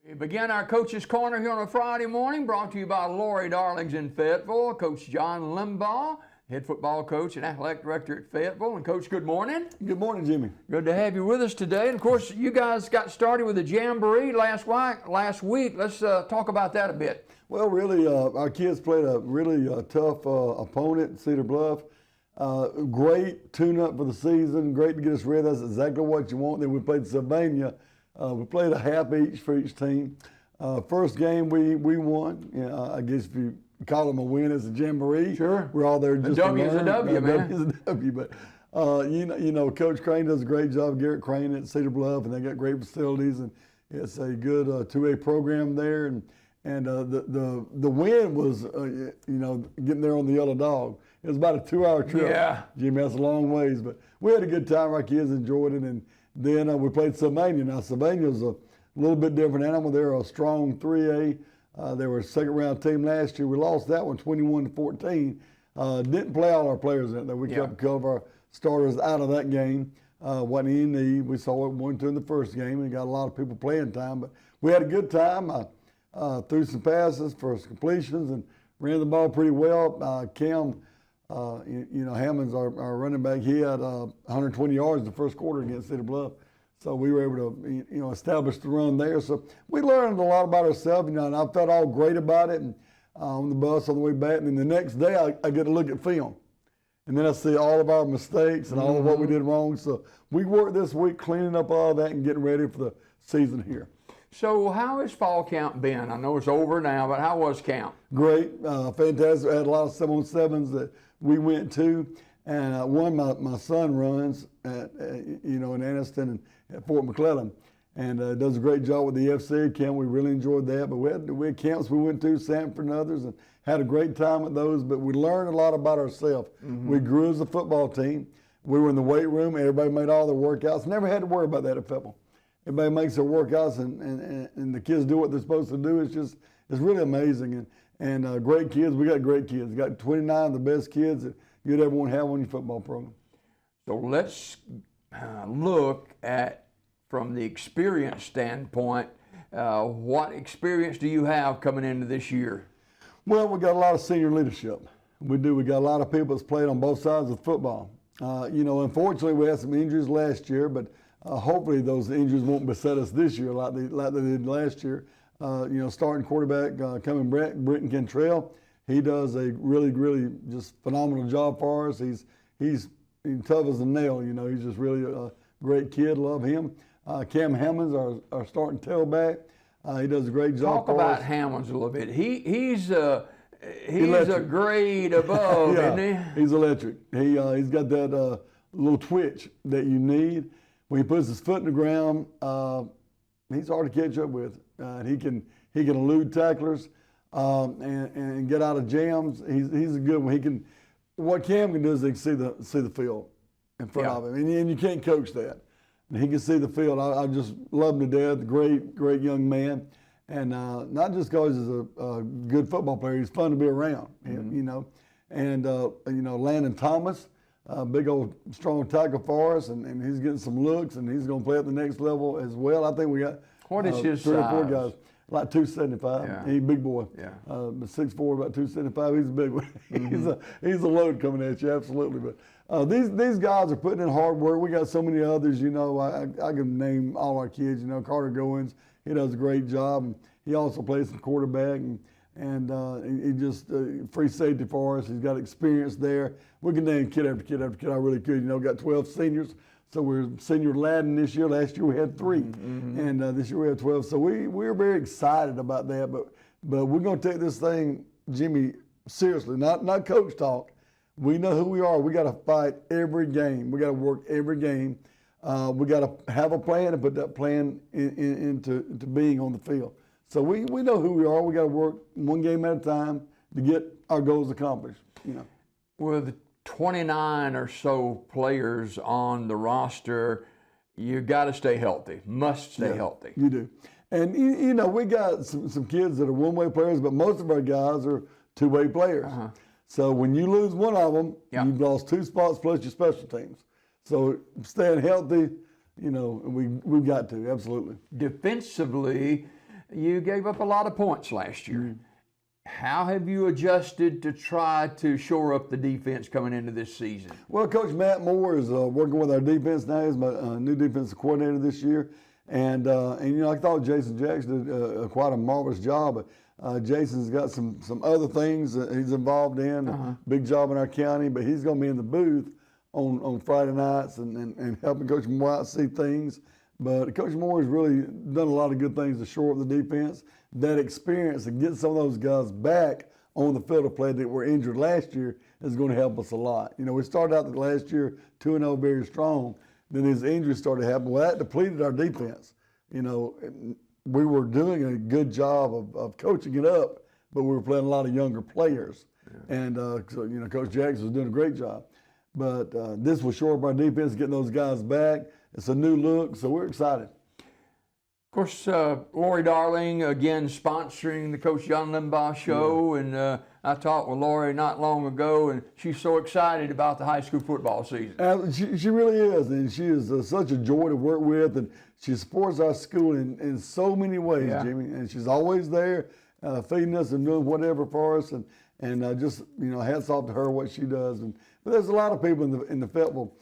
We begin our Coach's Corner here on a Friday morning, brought to you by Lori Darlings in Fayetteville, Coach John Limbaugh, head football coach and athletic director at Fayetteville. And Coach, good morning. Good morning, Jimmy. Good to have you with us today. And of course, you guys got started with the Jamboree last week. Let's talk about that a bit. Well, really, our kids played a really tough opponent, Cedar Bluff. Great tune-up for the season, great to get us ready. That's exactly what you want. Then we played Sylvania. We played a half each for each team. First game we won. I guess if you call them a win, it's a jamboree. Sure. We're all there just a W is a W, man. W is a W, but you know, Coach Crane does a great job. Garrett Crane at Cedar Bluff, and they got great facilities, and it's a good 2A program there. And the win was getting there on the Yellow Dog. It was about a 2-hour trip. Yeah. Jimmy, that's a long ways, but we had a good time. Our kids enjoyed it, and then we played Sylvania. Now, Sylvania's a little bit different animal. They're a strong 3A. They were a second-round team last year. We lost that one 21-14. Didn't play all our players in it. We kept a couple of our starters out of that game. Wasn't any need. We saw it 1-2 in the first game, and got a lot of people playing time. But we had a good time. Threw some passes for some completions and ran the ball pretty well. Cam, Hammond's our running back. He had 120 yards in the first quarter against Cedar Bluff. So we were able to, establish the run there. So we learned a lot about ourselves, and I felt all great about it. And on the bus on the way back, and then the next day I get to look at film, and then I see all of our mistakes and all of what we did wrong. So we worked this week cleaning up all that and getting ready for the season here. So how has fall camp been? I know it's over now, but how was camp? Great, fantastic. I had a lot of 7-on-7s that we went to, and one my son runs at in Anniston and at Fort McClellan, and does a great job with the FC camp. We really enjoyed that. But we had camps we went to, Sanford and others, and had a great time at those. But we learned a lot about ourselves. We grew as a football team. We were in the weight room. Everybody made all their workouts. Never had to worry about that at Fayetteville. Everybody makes their workouts, and the kids do what they're supposed to do. It's really amazing. And great kids. We got great kids. We got 29 of the best kids that you'd ever want to have on your football program. So let's look at, from the experience standpoint, what experience do you have coming into this year? Well, we got a lot of senior leadership. We do. We got a lot of people that's played on both sides of football. Unfortunately, we had some injuries last year, but hopefully those injuries won't beset us this year like they did last year. Starting quarterback coming Brenton Cantrell, he does a really, really just phenomenal job for us. He's tough as a nail. He's just really a great kid. Love him. Cam Hammonds, our starting tailback, he does a great job. Talk about Hammonds a little bit. He's a grade above, yeah, isn't he? He's electric. He's got that little twitch that you need. When he puts his foot in the ground, he's hard to catch up with. He can elude tacklers and get out of jams. He's a good one. What Cam can do is he can see the field in front of him, and you can't coach that. And he can see the field. I just love him to death. Great young man, and not just because he's a good football player. He's fun to be around. And Landon Thomas. Big old strong tackle for us, and he's getting some looks, and he's going to play at the next level as well. I think we got what is his 3 or 4 size? guys, like 275. Yeah. He's a big boy. Yeah. 6'4", about 275. He's a big one. He's a load coming at you, absolutely. But these guys are putting in hard work. We got so many others. I can name all our kids. Carter Goins, he does a great job, and he also plays some quarterback, and he just free safety for us. He's got experience there. We can name kid after kid after kid. I really could. Got 12 seniors, so we're senior laden this year. Last year we had 3, and this year we have 12. So we're very excited about that. But we're going to take this thing, Jimmy, seriously. Not coach talk. We know who we are. We got to fight every game. We got to work every game. We got to have a plan and put that plan into being on the field. So we know who we are. We got to work one game at a time to get our goals accomplished. With 29 or so players on the roster, you got to stay healthy. Must stay healthy. You do. And we got some kids that are one-way players, but most of our guys are two-way players. So when you lose one of them, you've lost 2 spots plus your special teams. So staying healthy, we've got to, absolutely. Defensively, you gave up a lot of points last year. How have you adjusted to try to shore up the defense coming into this season? Well, Coach Matt Moore is working with our defense now. He's my new defensive coordinator this year. And I thought Jason Jackson did quite a marvelous job. Jason's got some other things that he's involved in, big job in our county, but he's going to be in the booth on Friday nights and helping Coach Moore out see things. But Coach Moore has really done a lot of good things to shore up the defense. That experience and get some of those guys back on the field to play that were injured last year is going to help us a lot. We started out the last year 2-0 very strong. Then his injuries started happening. Well, that depleted our defense. We were doing a good job of coaching it up, but we were playing a lot of younger players. Yeah. And so Coach Jackson was doing a great job. But this will shore up our defense, getting those guys back. It's a new look, so we're excited. Of course, Lori Darling, again, sponsoring the Coach John Limbaugh show. Yeah. And I talked with Lori not long ago, and she's so excited about the high school football season. She really is, and she is such a joy to work with, and she supports our school in so many ways, yeah. Jimmy. And she's always there feeding us and doing whatever for us, and just, hats off to her, what she does. But there's a lot of people in the Fayetteville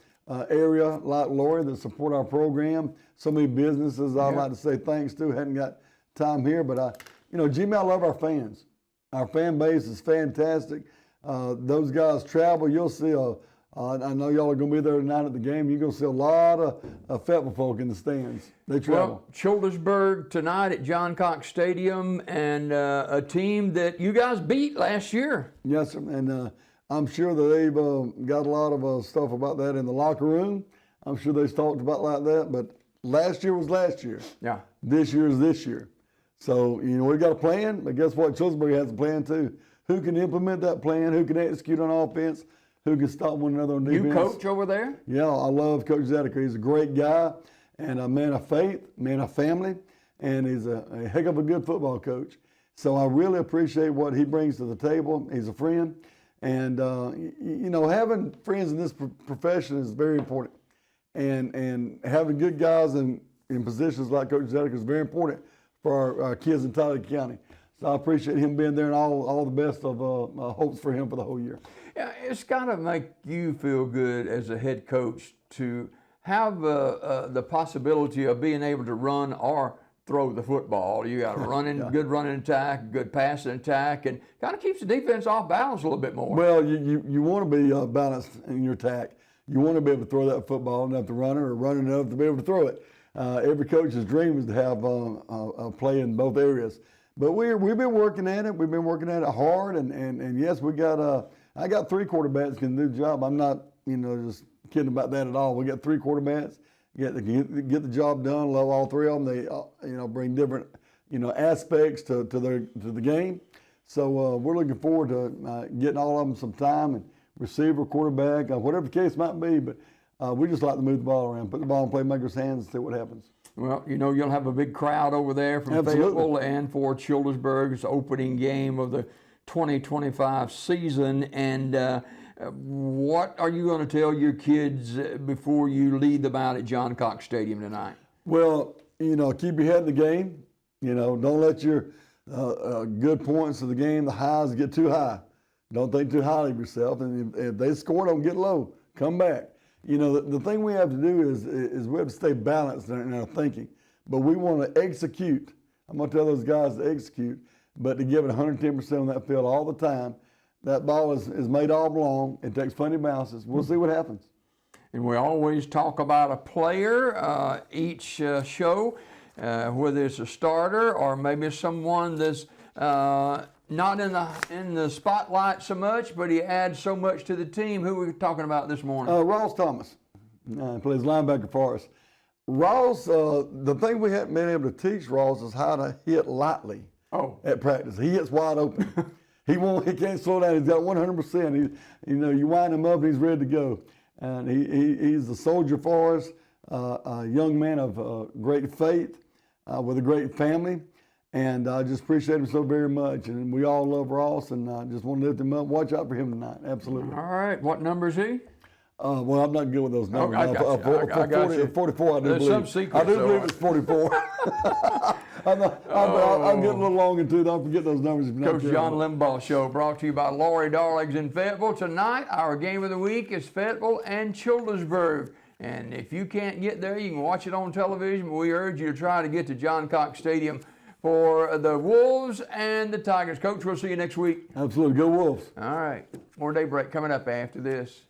area like Lori that support our program. So many businesses I'd like to say thanks to. Hadn't got time here, but Jimmy, I love our fans. Our fan base is fantastic. Those guys travel. You'll see I know y'all are going to be there tonight at the game. You're going to see a lot of Fayetteville folk in the stands. They travel. Well, Childersburg tonight at John Cox Stadium, and a team that you guys beat last year. Yes, sir. And I'm sure that they've got a lot of stuff about that in the locker room. I'm sure they've talked about like that, but last year was last year. Yeah. This year is this year. So, we've got a plan, but guess what? Childersburg has a plan too. Who can implement that plan? Who can execute on offense? Who can stop one another on defense? You coach over there? Yeah, I love Coach Zediker. He's a great guy and a man of faith, man of family, and he's a heck of a good football coach. So I really appreciate what he brings to the table. He's a friend. And, having friends in this profession is very important. And having good guys in positions like Coach Zediker is very important for our kids in Tyler County. So I appreciate him being there, and all the best of hopes for him for the whole year. Yeah, it's got to make you feel good as a head coach to have the possibility of being able to run or throw the football. You got a good running attack, good passing attack, and kind of keeps the defense off balance a little bit more. Well, you want to be balanced in your attack. You want to be able to throw that football enough to run it, or run enough to be able to throw it. Every coach's dream is to have a play in both areas. But we've been working at it. We've been working at it hard, and yes, I got 3 quarterbacks can do the job. I'm not just kidding about that at all. We got 3 quarterbacks. Get the job done. Love all 3 of them. They bring different aspects to the game. So we're looking forward to getting all of them some time, and receiver, quarterback, whatever the case might be. But we just like to move the ball around, put the ball in playmakers' hands, and see what happens. Well, you'll have a big crowd over there from Fayetteville and for Childersburg's opening game of the 2025 season. And what are you going to tell your kids before you lead them out at John Cox Stadium tonight? Well, keep your head in the game. Don't let your good points of the game, the highs, get too high. Don't think too highly of yourself. And if they score, don't get low. Come back. The thing we have to do is we have to stay balanced in our thinking. But we want to execute. I'm going to tell those guys to execute, but to give it 110% on that field all the time. That ball is made all long. It takes funny bounces. We'll see what happens. And we always talk about a player each show, whether it's a starter or maybe someone that's not in the spotlight so much, but he adds so much to the team. Who are we talking about this morning? Ross Thomas. Plays linebacker for us. Ross, the thing we haven't been able to teach Ross is how to hit lightly at practice. He hits wide open. He can't slow down. He's got 100%. You wind him up and he's ready to go. And he's a soldier for us, a young man of great faith, with a great family. And I just appreciate him so very much. And we all love Ross, and I just want to lift him up. Watch out for him tonight. Absolutely. All right. What number is he? Well, I'm not good with those numbers. I got you. 44, I do believe. There's some secret. I do believe it's 44. I'm getting a little long in tooth. Don't forget those numbers. If you're not Coach careful. John Limbaugh Show brought to you by Lori Darlings in Fayetteville. Tonight, our game of the week is Fayetteville and Childersburg. And if you can't get there, you can watch it on television. But we urge you to try to get to John Cox Stadium for the Wolves and the Tigers. Coach, we'll see you next week. Absolutely. Go Wolves. All right. More daybreak coming up after this.